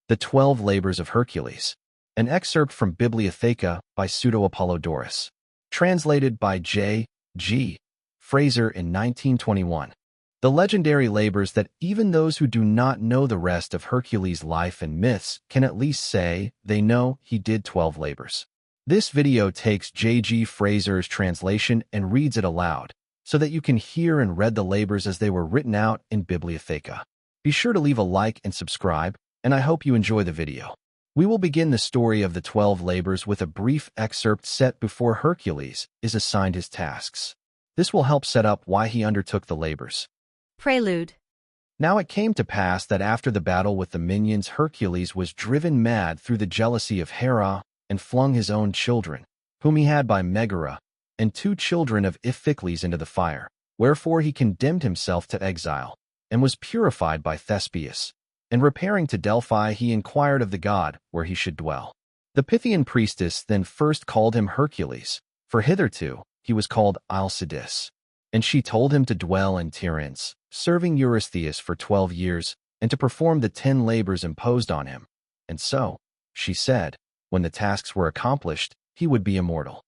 The 12 Labors of Hercules, an excerpt from Bibliotheca by Pseudo-Apollodorus, translated by J.G. Frazer in 1921. The legendary labors that even those who do not know the rest of Hercules' life and myths can at least say they know he did 12 labors. This video takes J.G. Frazer's translation and reads it aloud, so that you can hear and read the labors as they were written out in Bibliotheca. Be sure to leave a like and subscribe, and I hope you enjoy the video. We will begin the story of the 12 labors with a brief excerpt set before Hercules is assigned his tasks. This will help set up why he undertook the labors. Prelude. Now it came to pass that after the battle with the minions, Hercules was driven mad through the jealousy of Hera and flung his own children, whom he had by Megara, and 2 children of Iphicles into the fire. Wherefore he condemned himself to exile, and was purified by Thespius. And repairing to Delphi, he inquired of the god where he should dwell. The Pythian priestess then first called him Hercules, for hitherto he was called Alcides. And she told him to dwell in Tiryns, serving Eurystheus for 12 years, and to perform the 10 labors imposed on him. And so, she said, when the tasks were accomplished, he would be immortal.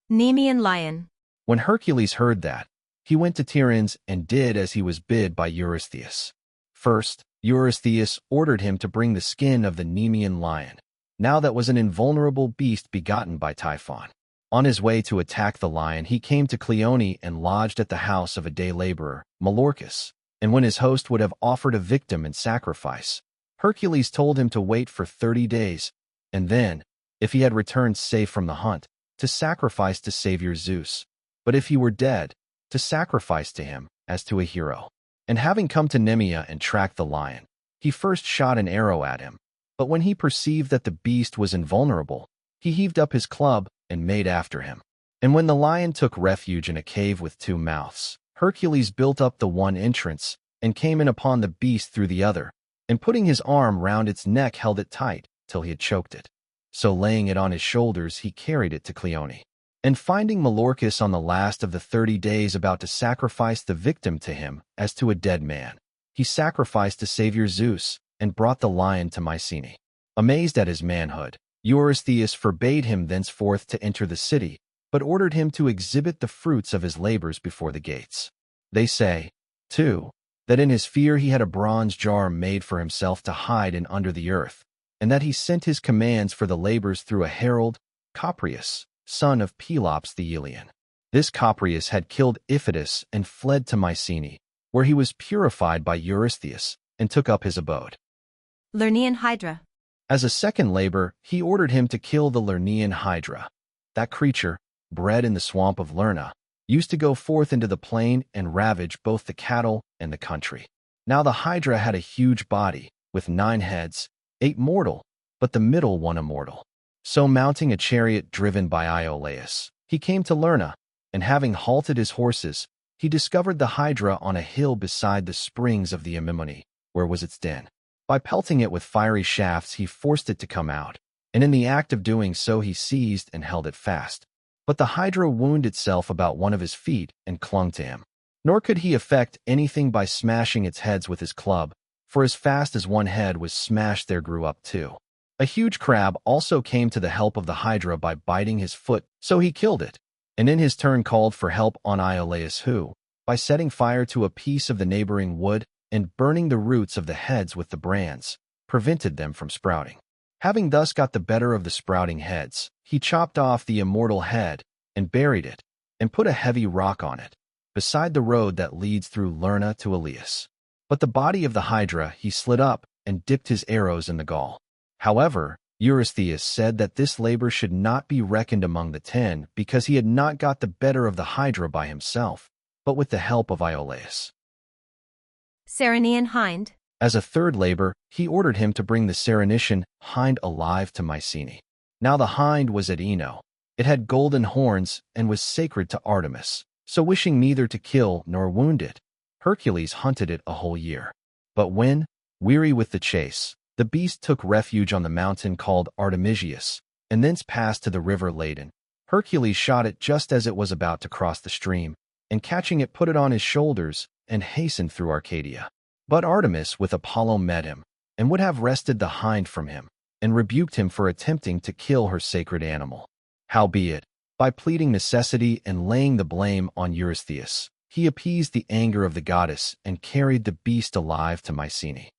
Nemean lion. When Hercules heard that, he went to Tiryns and did as he was bid by Eurystheus. First, Eurystheus ordered him to bring the skin of the Nemean lion. Now that was an invulnerable beast begotten by Typhon. On his way to attack the lion, he came to Cleone and lodged at the house of a day laborer, Melorchus. And when his host would have offered a victim in sacrifice, Hercules told him to wait for 30 days, and then, if he had returned safe from the hunt, to sacrifice to Savior Zeus. But if he were dead, to sacrifice to him as to a hero. And having come to Nemea and tracked the lion, he first shot an arrow at him. But when he perceived that the beast was invulnerable, he heaved up his club and made after him. And when the lion took refuge in a cave with 2 mouths, Hercules built up the one entrance, and came in upon the beast through the other, and putting his arm round its neck held it tight, till he had choked it. So laying it on his shoulders, he carried it to Cleone. And finding Melorchus on the last of the 30 days about to sacrifice the victim to him as to a dead man, he sacrificed to Savior Zeus, and brought the lion to Mycenae. Amazed at his manhood, Eurystheus forbade him thenceforth to enter the city, but ordered him to exhibit the fruits of his labors before the gates. They say, too, that in his fear he had a bronze jar made for himself to hide in under the earth, and that he sent his commands for the labors through a herald, Copreus, son of Pelops the Elean. This Copreus had killed Iphitus and fled to Mycenae, where he was purified by Eurystheus, and took up his abode. Lernaean hydra. As a second labor, he ordered him to kill the Lernaean hydra. That creature, bred in the swamp of Lerna, used to go forth into the plain and ravage both the cattle and the country. Now the hydra had a huge body, with 9 heads, 8 mortal, but the middle one immortal. So mounting a chariot driven by Iolaus, he came to Lerna, and having halted his horses, he discovered the hydra on a hill beside the springs of the Amymone, where was its den. By pelting it with fiery shafts, he forced it to come out, and in the act of doing so he seized and held it fast. But the hydra wounded itself about one of his feet and clung to him. Nor could he effect anything by smashing its heads with his club, for as fast as one head was smashed there grew up 2. A huge crab also came to the help of the hydra by biting his foot, so he killed it, and in his turn called for help on Iolaus, who, by setting fire to a piece of the neighboring wood and burning the roots of the heads with the brands, prevented them from sprouting. Having thus got the better of the sprouting heads, he chopped off the immortal head and buried it, and put a heavy rock on it, beside the road that leads through Lerna to Elias. But the body of the hydra he slit up and dipped his arrows in the gall. However, Eurystheus said that this labor should not be reckoned among the 10 because he had not got the better of the hydra by himself, but with the help of Iolaus. Ceryneian hind. As a third labor, he ordered him to bring the Cerinician hind alive to Mycenae. Now the hind was at Eno. It had golden horns and was sacred to Artemis, so wishing neither to kill nor wound it, Hercules hunted it a whole year. But when, weary with the chase, the beast took refuge on the mountain called Artemisius, and thence passed to the river Ladon, Hercules shot it just as it was about to cross the stream, and catching it put it on his shoulders, and hastened through Arcadia. But Artemis with Apollo met him, and would have wrested the hind from him, and rebuked him for attempting to kill her sacred animal. Howbeit, by pleading necessity and laying the blame on Eurystheus, he appeased the anger of the goddess and carried the beast alive to Mycenae.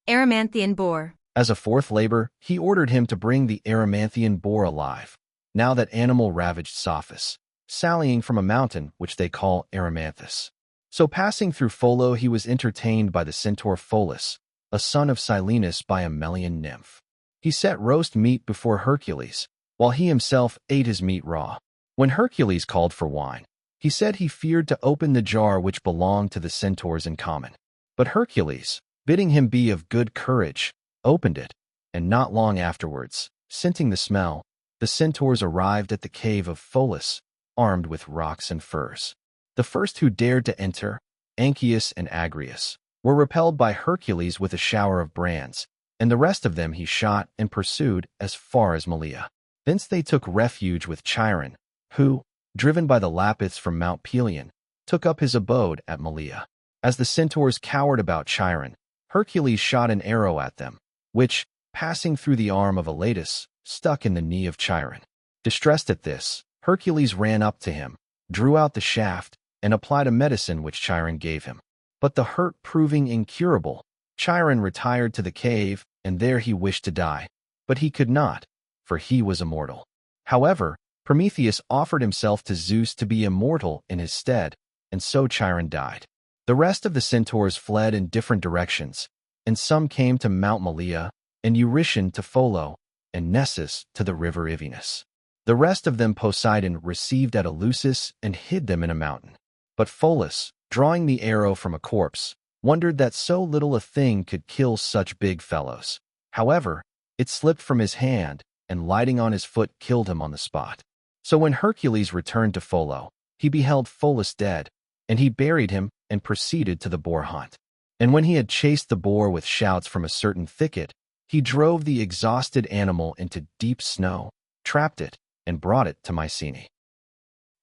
Erymanthian boar. As a fourth labor, he ordered him to bring the Erymanthian boar alive, now that animal ravaged Psophis, sallying from a mountain which they call Erymanthus. So passing through Pholo, he was entertained by the centaur Pholus, a son of Silenus, by a Melian nymph. He set roast meat before Hercules, while he himself ate his meat raw. When Hercules called for wine, he said he feared to open the jar which belonged to the centaurs in common. But Hercules, bidding him be of good courage, opened it, and not long afterwards, scenting the smell, the centaurs arrived at the cave of Pholus, armed with rocks and furs. The first who dared to enter, Anchius and Agrius, were repelled by Hercules with a shower of brands, and the rest of them he shot and pursued as far as Malea. Thence they took refuge with Chiron, who, driven by the Lapiths from Mount Pelion, took up his abode at Malea. As the centaurs cowered about Chiron, Hercules shot an arrow at them, which, passing through the arm of Elatus, stuck in the knee of Chiron. Distressed at this, Hercules ran up to him, drew out the shaft, and applied a medicine which Chiron gave him. But the hurt proving incurable, Chiron retired to the cave, and there he wished to die. But he could not, for he was immortal. However, Prometheus offered himself to Zeus to be immortal in his stead, and so Chiron died. The rest of the centaurs fled in different directions, and some came to Mount Malea, and Eurytion to Pholo, and Nessus to the river Ivenus. The rest of them Poseidon received at Eleusis and hid them in a mountain. But Pholus, drawing the arrow from a corpse, wondered that so little a thing could kill such big fellows. However, it slipped from his hand, and lighting on his foot killed him on the spot. So when Hercules returned to Pholo, he beheld Pholus dead, and he buried him and proceeded to the boar hunt. And when he had chased the boar with shouts from a certain thicket, he drove the exhausted animal into deep snow, trapped it, and brought it to Mycenae.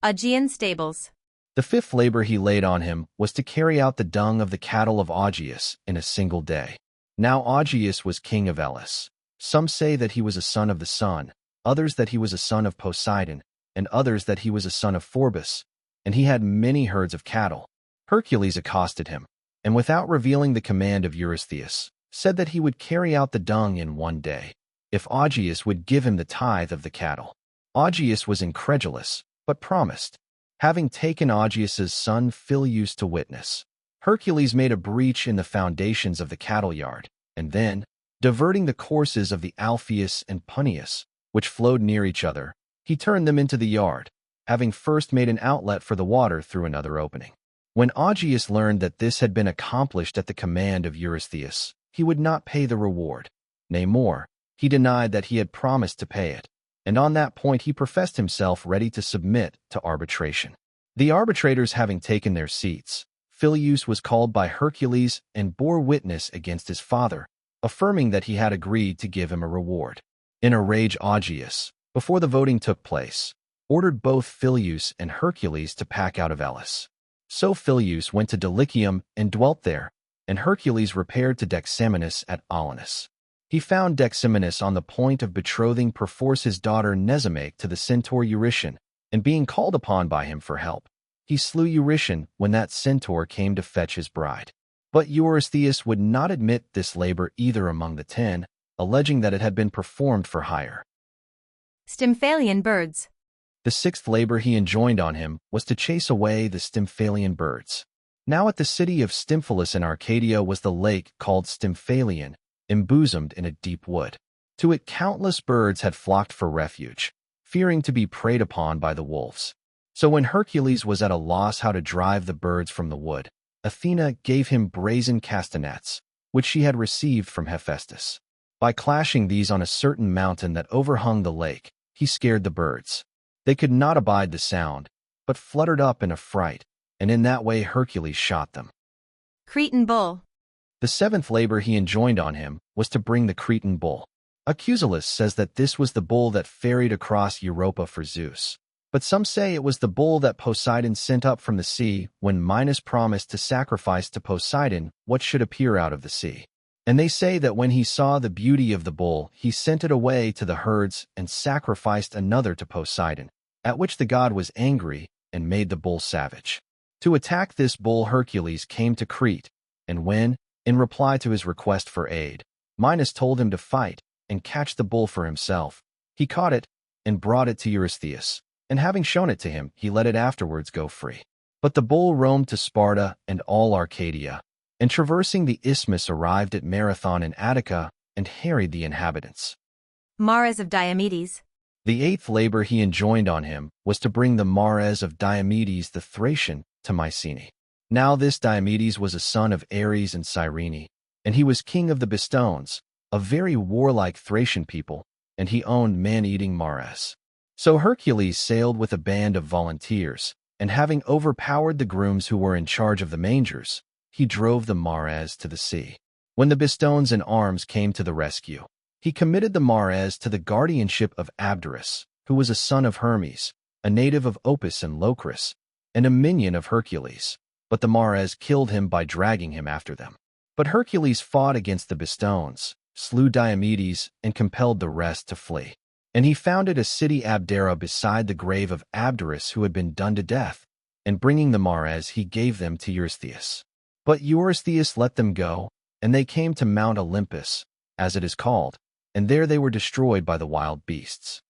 Augean stables. The fifth labor he laid on him was to carry out the dung of the cattle of Augeas in a single day. Now Augeas was king of Elis. Some say that he was a son of the sun, others that he was a son of Poseidon, and others that he was a son of Phorbus, and he had many herds of cattle. Hercules accosted him, and without revealing the command of Eurystheus, said that he would carry out the dung in one day, if Augeas would give him the tithe of the cattle. Augeas was incredulous, but promised. Having taken Augeas's son Phyleus to witness, Hercules made a breach in the foundations of the cattle yard, and then, diverting the courses of the Alpheus and Punnius, which flowed near each other, he turned them into the yard, having first made an outlet for the water through another opening. When Augeas learned that this had been accomplished at the command of Eurystheus, he would not pay the reward. Nay more, he denied that he had promised to pay it, and on that point he professed himself ready to submit to arbitration. The arbitrators having taken their seats, Phyleus was called by Hercules and bore witness against his father, affirming that he had agreed to give him a reward. In a rage, Augeas, before the voting took place, ordered both Phyleus and Hercules to pack out of Elis. So Phyleus went to Dulichium and dwelt there, and Hercules repaired to Dexamenus at Alanus. He found Dexamenus on the point of betrothing perforce his daughter Nesimake to the centaur Eurytion, and being called upon by him for help, he slew Eurytion when that centaur came to fetch his bride. But Eurystheus would not admit this labor either among the 10, alleging that it had been performed for hire. Stymphalian birds. The sixth labor he enjoined on him was to chase away the Stymphalian birds. Now at the city of Stymphalus in Arcadia was the lake called Stymphalian, embosomed in a deep wood. To it countless birds had flocked for refuge, fearing to be preyed upon by the wolves. So when Hercules was at a loss how to drive the birds from the wood, Athena gave him brazen castanets, which she had received from Hephaestus. By clashing these on a certain mountain that overhung the lake, he scared the birds. They could not abide the sound, but fluttered up in a fright, and in that way Hercules shot them. Cretan bull. The seventh labor he enjoined on him was to bring the Cretan bull. Acusilus says that this was the bull that ferried across Europa for Zeus. But some say it was the bull that Poseidon sent up from the sea when Minos promised to sacrifice to Poseidon what should appear out of the sea. And they say that when he saw the beauty of the bull, he sent it away to the herds and sacrificed another to Poseidon, at which the god was angry and made the bull savage. To attack this bull, Hercules came to Crete, and when, in reply to his request for aid, Minos told him to fight and catch the bull for himself, he caught it and brought it to Eurystheus, and having shown it to him, he let it afterwards go free. But the bull roamed to Sparta and all Arcadia, and traversing the isthmus arrived at Marathon in Attica and harried the inhabitants. Mares of Diomedes. The eighth labor he enjoined on him was to bring the Mares of Diomedes the Thracian to Mycenae. Now this Diomedes was a son of Ares and Cyrene, and he was king of the Bistones, a very warlike Thracian people, and he owned man-eating Mares. So Hercules sailed with a band of volunteers, and having overpowered the grooms who were in charge of the mangers, he drove the Mares to the sea. When the Bistones in arms came to the rescue, he committed the Mares to the guardianship of Abderus, who was a son of Hermes, a native of Opus and Locris, and a minion of Hercules. But the Mares killed him by dragging him after them. But Hercules fought against the Bistones, slew Diomedes, and compelled the rest to flee. And he founded a city Abdera beside the grave of Abderus, who had been done to death, and bringing the Mares he gave them to Eurystheus. But Eurystheus let them go, and they came to Mount Olympus, as it is called, and there they were destroyed by the wild beasts.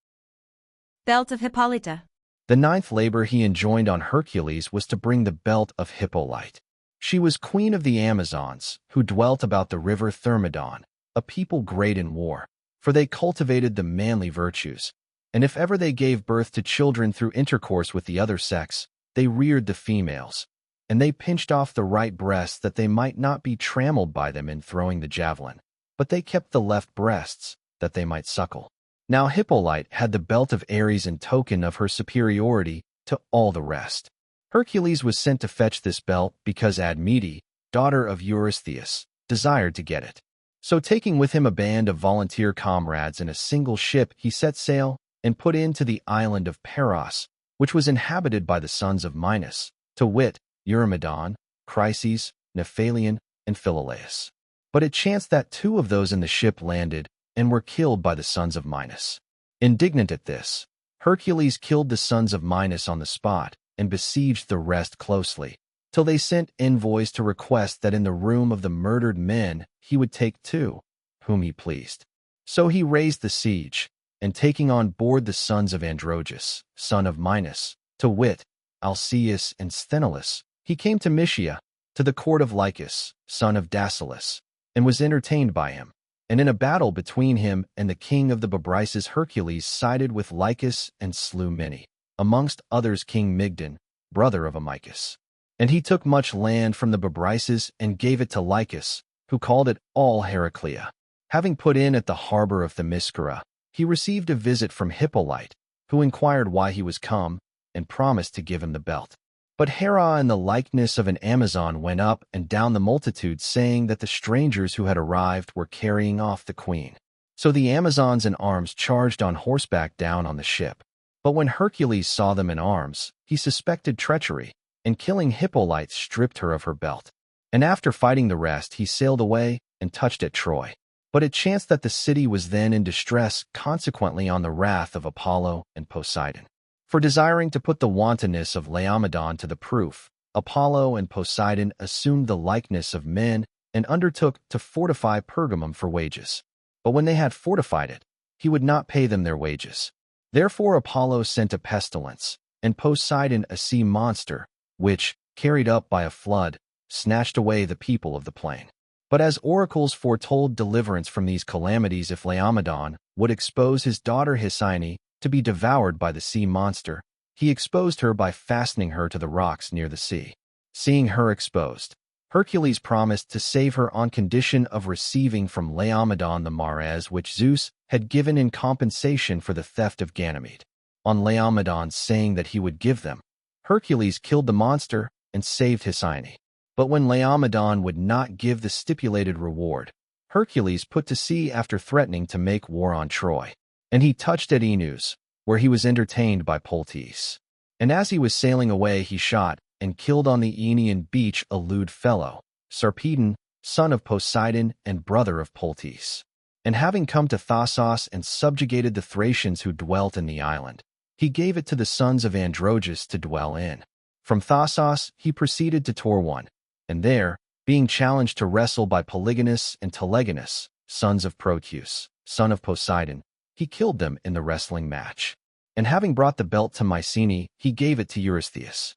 Belt of Hippolyta. The ninth labor he enjoined on Hercules was to bring the belt of Hippolyte. She was queen of the Amazons, who dwelt about the river Thermodon, a people great in war, for they cultivated the manly virtues, and if ever they gave birth to children through intercourse with the other sex, they reared the females, and they pinched off the right breast that they might not be trammeled by them in throwing the javelin, but they kept the left breasts, that they might suckle. Now Hippolyte had the belt of Ares in token of her superiority to all the rest. Hercules was sent to fetch this belt because Admete, daughter of Eurystheus, desired to get it. So taking with him a band of volunteer comrades in a single ship, he set sail and put into the island of Paros, which was inhabited by the sons of Minos, to wit, Eurymedon, Chryses, Nephalion, and Philolaus. But it chanced that two of those in the ship landed and were killed by the sons of Minos. Indignant at this, Hercules killed the sons of Minos on the spot and besieged the rest closely, till they sent envoys to request that in the room of the murdered men he would take two, whom he pleased. So he raised the siege, and taking on board the sons of Androgeus, son of Minos, to wit, Alcaeus and Sthenelus, he came to Mysia, to the court of Lycus, son of Dascylus, and was entertained by him. And in a battle between him and the king of the Babrises, Hercules sided with Lycus and slew many, amongst others King Mygdon, brother of Amycus. And he took much land from the Babrises and gave it to Lycus, who called it all Heraclea. Having put in at the harbor of Themyscira, he received a visit from Hippolyte, who inquired why he was come, and promised to give him the belt. But Hera in the likeness of an Amazon went up and down the multitude, saying that the strangers who had arrived were carrying off the queen. So the Amazons in arms charged on horseback down on the ship. But when Hercules saw them in arms, he suspected treachery, and killing Hippolyte stripped her of her belt. And after fighting the rest, he sailed away and touched at Troy. But it chanced that the city was then in distress, consequently on the wrath of Apollo and Poseidon. For desiring to put the wantonness of Laomedon to the proof, Apollo and Poseidon assumed the likeness of men and undertook to fortify Pergamum for wages. But when they had fortified it, he would not pay them their wages. Therefore Apollo sent a pestilence, and Poseidon a sea monster, which, carried up by a flood, snatched away the people of the plain. But as oracles foretold deliverance from these calamities if Laomedon would expose his daughter Hesione to be devoured by the sea monster, he exposed her by fastening her to the rocks near the sea. Seeing her exposed, Hercules promised to save her on condition of receiving from Laomedon the Mares which Zeus had given in compensation for the theft of Ganymede. On Laomedon saying that he would give them, Hercules killed the monster and saved Hesione. But when Laomedon would not give the stipulated reward, Hercules put to sea after threatening to make war on Troy. And he touched at Enus, where he was entertained by Poltees. And as he was sailing away he shot and killed on the Aenean beach a lewd fellow, Sarpedon, son of Poseidon and brother of Poltes. And having come to Thasos and subjugated the Thracians who dwelt in the island, he gave it to the sons of Androgeus to dwell in. From Thasos he proceeded to Torwan, and there, being challenged to wrestle by Polygonus and Telegonus, sons of Proteus, son of Poseidon, he killed them in the wrestling match. And having brought the belt to Mycenae, he gave it to Eurystheus.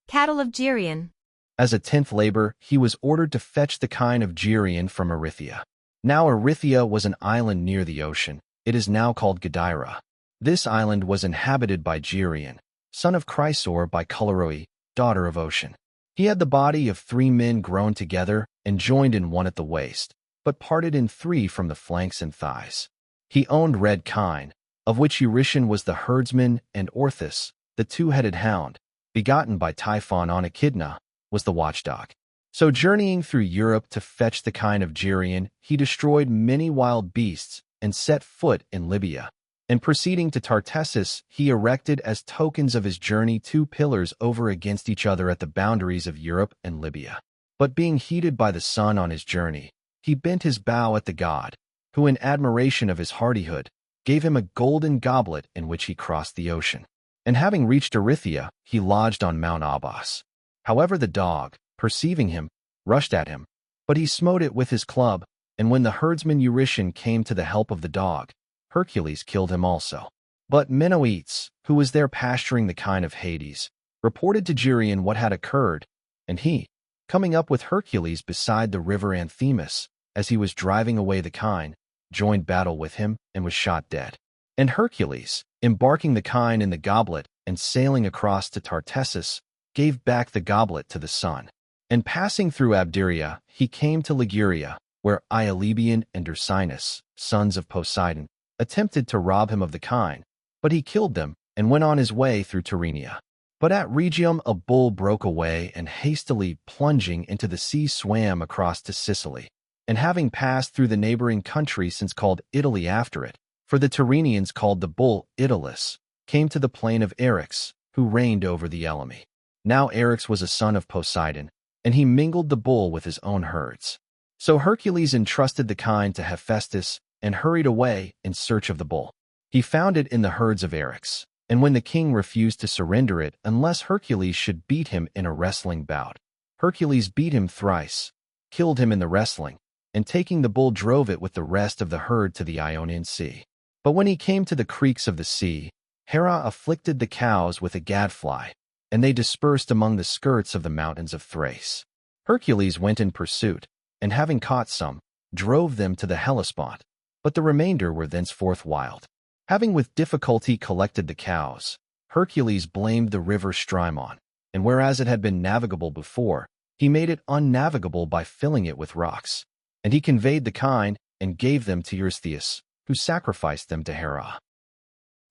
Cattle of Geryon. As a 10th labor, he was ordered to fetch the kine of Geryon from Erythea. Now Erythea was an island near the ocean. It is now called Gadeira. This island was inhabited by Geryon, son of Chrysaor by Callirrhoe, daughter of Ocean. He had the body of 3 men grown together and joined in one at the waist, but parted in 3 from the flanks and thighs. He owned red kine, of which Eurytion was the herdsman, and Orthus, the 2-headed hound, begotten by Typhon on Echidna, was the watchdog. So journeying through Europe to fetch the kine of Geryon, he destroyed many wild beasts and set foot in Libya. And proceeding to Tartessus, he erected as tokens of his journey 2 pillars over against each other at the boundaries of Europe and Libya. But being heated by the sun on his journey, he bent his bow at the god, who in admiration of his hardihood, gave him a golden goblet in which he crossed the ocean. And having reached Erythea, he lodged on Mount Abas. However the dog, perceiving him, rushed at him, but he smote it with his club, and when the herdsman Eurytion came to the help of the dog, Hercules killed him also. But Menoetes, who was there pasturing the kine of Hades, reported to Geryon what had occurred, and he, coming up with Hercules beside the river Anthemus, as he was driving away the kine, joined battle with him and was shot dead. And Hercules, embarking the kine in the goblet and sailing across to Tartessus, gave back the goblet to the sun. And passing through Abderia, he came to Liguria, where Ialibion and Ursinus, sons of Poseidon, attempted to rob him of the kine, but he killed them and went on his way through Tyrrhenia. But at Rhegium a bull broke away and hastily plunging into the sea swam across to Sicily, and having passed through the neighboring country since called Italy after it, for the Tyrrhenians called the bull Italus, came to the plain of Eryx, who reigned over the Elymi. Now Eryx was a son of Poseidon, and he mingled the bull with his own herds. So Hercules entrusted the kine to Hephaestus, and hurried away in search of the bull. He found it in the herds of Eryx, and when the king refused to surrender it unless Hercules should beat him in a wrestling bout, Hercules beat him thrice, killed him in the wrestling, and taking the bull drove it with the rest of the herd to the Ionian Sea. But when he came to the creeks of the sea, Hera afflicted the cows with a gadfly, and they dispersed among the skirts of the mountains of Thrace. Hercules went in pursuit, and having caught some, drove them to the Hellespont, but the remainder were thenceforth wild. Having with difficulty collected the cows, Hercules blamed the river Strymon, and whereas it had been navigable before, he made it unnavigable by filling it with rocks. And he conveyed the kine and gave them to Eurystheus, who sacrificed them to Hera.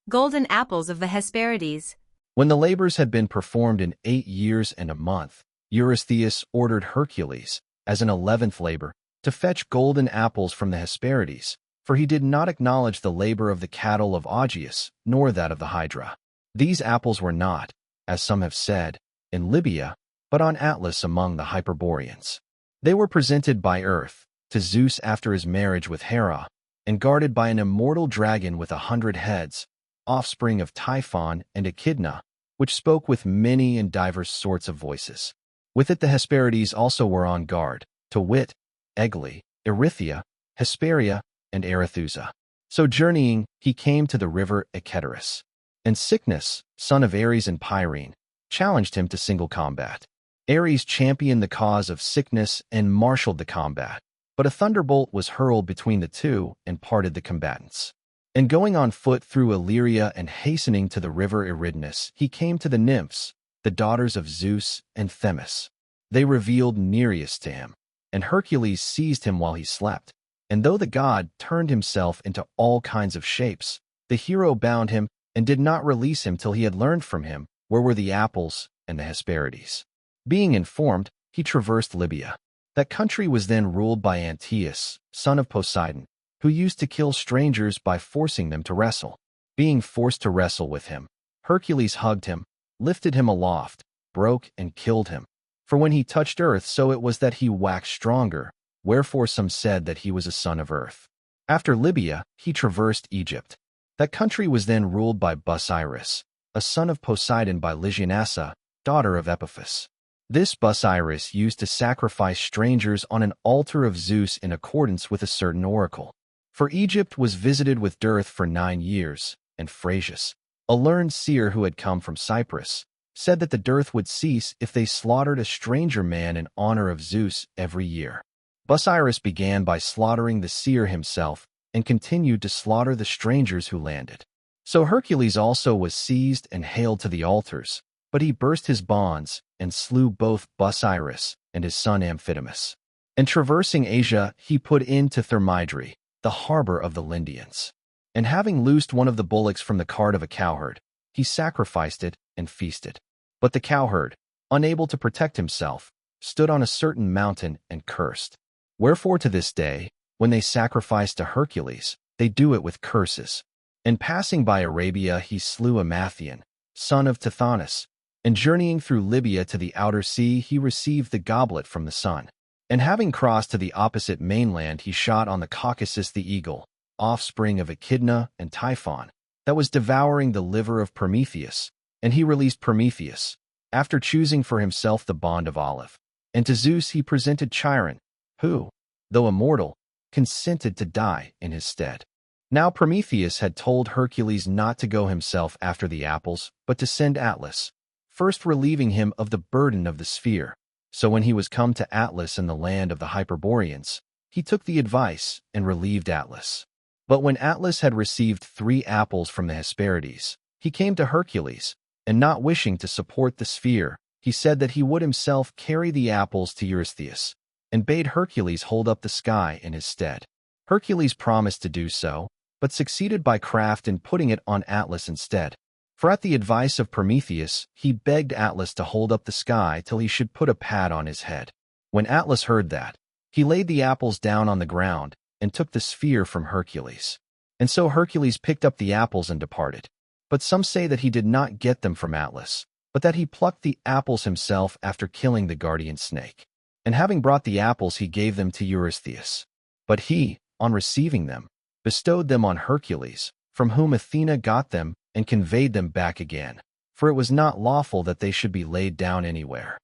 Golden apples of the Hesperides. When the labors had been performed in 8 years and a month, Eurystheus ordered Hercules, as an 11th labor, to fetch golden apples from the Hesperides, for he did not acknowledge the labor of the cattle of Augeas, nor that of the Hydra. These apples were not, as some have said, in Libya, but on Atlas among the Hyperboreans. They were presented by Earth to Zeus after his marriage with Hera, and guarded by an immortal dragon with 100 heads, offspring of Typhon and Echidna, which spoke with many and divers sorts of voices. With it the Hesperides also were on guard, to wit, Egli, Erythea, Hesperia, and Arethusa. So journeying, he came to the river Echeterus. And Cycnus, son of Ares and Pyrene, challenged him to single combat. Ares championed the cause of Cycnus and marshaled the combat, but a thunderbolt was hurled between the two and parted the combatants. And going on foot through Illyria and hastening to the river Eridanus, he came to the nymphs, the daughters of Zeus and Themis. They revealed Nereus to him, and Hercules seized him while he slept. And though the god turned himself into all kinds of shapes, the hero bound him and did not release him till he had learned from him where were the apples and the Hesperides. Being informed, he traversed Libya. That country was then ruled by Antaeus, son of Poseidon, who used to kill strangers by forcing them to wrestle. Being forced to wrestle with him, Hercules hugged him, lifted him aloft, broke and killed him, For when he touched earth, so it was that he waxed stronger, wherefore some said that he was a son of earth. After Libya, he traversed Egypt. That country was then ruled by Busiris, a son of Poseidon, by Lysianassa, daughter of Epiphus. This Busiris used to sacrifice strangers on an altar of Zeus in accordance with a certain oracle. For Egypt was visited with dearth for 9 years, and Frazer, a learned seer who had come from Cyprus, said that the dearth would cease if they slaughtered a stranger man in honor of Zeus every year. Busiris began by slaughtering the seer himself and continued to slaughter the strangers who landed. So Hercules also was seized and haled to the altars, but he burst his bonds and slew both Busiris and his son Amphidamas. And traversing Asia, he put into Thermidry, the harbor of the Lindians. And having loosed one of the bullocks from the cart of a cowherd, he sacrificed it and feasted. But the cowherd, unable to protect himself, stood on a certain mountain and cursed. Wherefore to this day, when they sacrifice to Hercules, they do it with curses. And passing by Arabia, he slew a Mathian, son of Tithonus, and journeying through Libya to the outer sea, he received the goblet from the sun. And having crossed to the opposite mainland, he shot on the Caucasus the eagle, offspring of Echidna and Typhon, that was devouring the liver of Prometheus, and he released Prometheus, after choosing for himself the bond of olive. And to Zeus he presented Chiron, who, though immortal, consented to die in his stead. Now Prometheus had told Hercules not to go himself after the apples, but to send Atlas, first relieving him of the burden of the sphere. So when he was come to Atlas in the land of the Hyperboreans, he took the advice and relieved Atlas. But when Atlas had received 3 apples from the Hesperides, he came to Hercules, and not wishing to support the sphere, he said that he would himself carry the apples to Eurystheus, and bade Hercules hold up the sky in his stead. Hercules promised to do so, but succeeded by craft in putting it on Atlas instead. For at the advice of Prometheus, he begged Atlas to hold up the sky till he should put a pad on his head. When Atlas heard that, he laid the apples down on the ground and took the sphere from Hercules. And so Hercules picked up the apples and departed. But some say that he did not get them from Atlas, but that he plucked the apples himself after killing the guardian snake. And having brought the apples, he gave them to Eurystheus. But he, on receiving them, bestowed them on Hercules, from whom Athena got them and conveyed them back again, for it was not lawful that they should be laid down anywhere.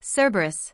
Cerberus.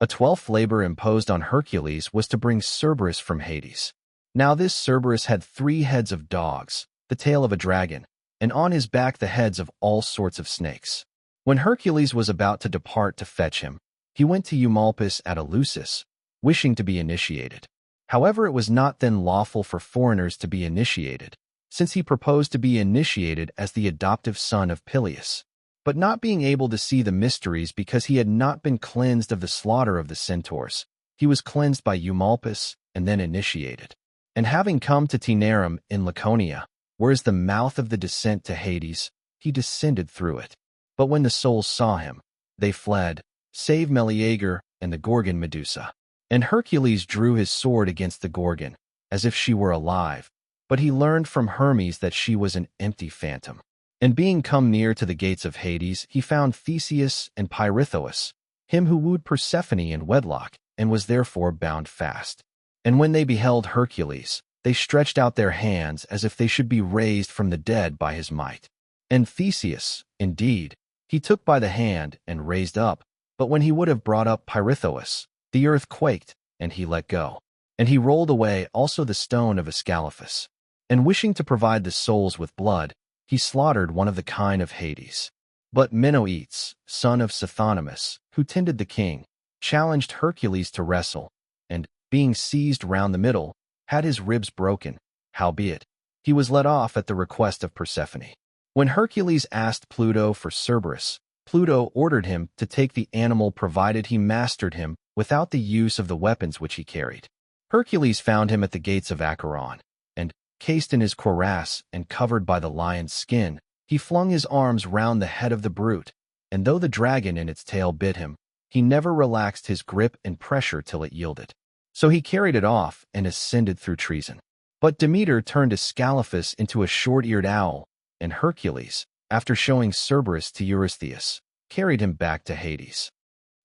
A 12th labor imposed on Hercules was to bring Cerberus from Hades. Now this Cerberus had 3 heads of dogs, the tail of a dragon, and on his back the heads of all sorts of snakes. When Hercules was about to depart to fetch him, he went to Eumolpus at Eleusis, wishing to be initiated. However, it was not then lawful for foreigners to be initiated, since he proposed to be initiated as the adoptive son of Peleus. But not being able to see the mysteries because he had not been cleansed of the slaughter of the centaurs, he was cleansed by Eumolpus and then initiated. And having come to Taenarum in Laconia, where is the mouth of the descent to Hades, he descended through it. But when the souls saw him, they fled, save Meleager and the Gorgon Medusa. And Hercules drew his sword against the Gorgon, as if she were alive, but he learned from Hermes that she was an empty phantom. And being come near to the gates of Hades, he found Theseus and Pirithous, him who wooed Persephone in wedlock, and was therefore bound fast. And when they beheld Hercules, they stretched out their hands as if they should be raised from the dead by his might. And Theseus, indeed, he took by the hand and raised up, but when he would have brought up Pirithous, the earth quaked, and he let go. And he rolled away also the stone of Ascalaphus. And wishing to provide the souls with blood, he slaughtered one of the kind of Hades. But Menoetes, son of Sithonimus, who tended the king, challenged Hercules to wrestle, and, being seized round the middle, had his ribs broken. Howbeit, he was let off at the request of Persephone. When Hercules asked Pluto for Cerberus, Pluto ordered him to take the animal provided he mastered him without the use of the weapons which he carried. Hercules found him at the gates of Acheron, and, cased in his cuirass and covered by the lion's skin, he flung his arms round the head of the brute, and though the dragon in its tail bit him, he never relaxed his grip and pressure till it yielded. So he carried it off and ascended through treason. But Demeter turned Ascalaphus into a short-eared owl, and Hercules, after showing Cerberus to Eurystheus, carried him back to Hades.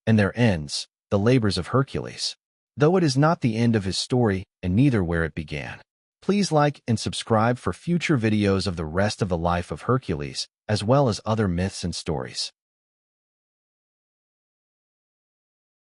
And there ends the labors of Hercules. Though it is not the end of his story, and neither where it began. Please like and subscribe for future videos of the rest of the life of Hercules, as well as other myths and stories.